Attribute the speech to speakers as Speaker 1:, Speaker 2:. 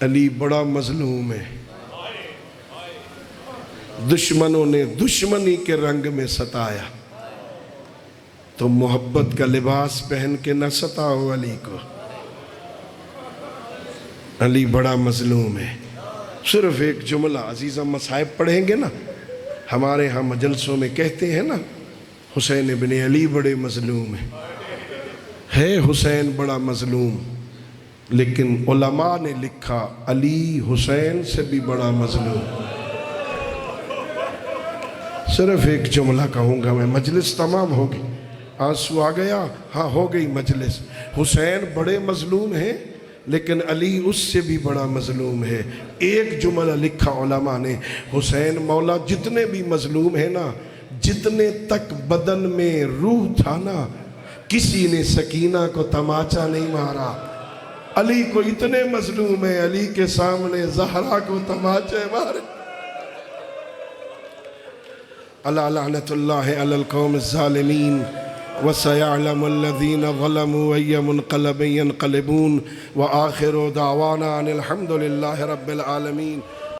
Speaker 1: علی بڑا مظلوم ہے، دشمنوں نے دشمنی کے رنگ میں ستایا، تو محبت کا لباس پہن کے نہ ستاؤ علی کو۔ علی بڑا مظلوم ہے۔ صرف ایک جملہ عزیزہ مصائب پڑھیں گے نا، ہمارے ہاں مجلسوں میں کہتے ہیں نا حسین ابن علی بڑے مظلوم ہیں، ہے حسین بڑا مظلوم، لیکن علماء نے لکھا علی حسین سے بھی بڑا مظلوم۔ صرف ایک جملہ کہوں گا میں، مجلس تمام ہوگی، آنسو آ گیا، ہاں ہو گئی مجلس۔ حسین بڑے مظلوم ہیں لیکن علی اس سے بھی بڑا مظلوم ہے۔ ایک جملہ لکھا علماء نے، حسین مولا جتنے بھی مظلوم ہیں نا، جتنے تک بدن میں روح تھا نا، کسی نے سکینہ کو تماچا نہیں مارا۔ علی کو اتنے مظلوم ہیں، علی کے سامنے زہرا کو تماچے مارے۔ الا لعنت اللہ علی القوم الظالمین وسيعلم الذين ظلموا أي منقلب ينقلبون وآخر دعوانا أن الحمد لله رب العالمين۔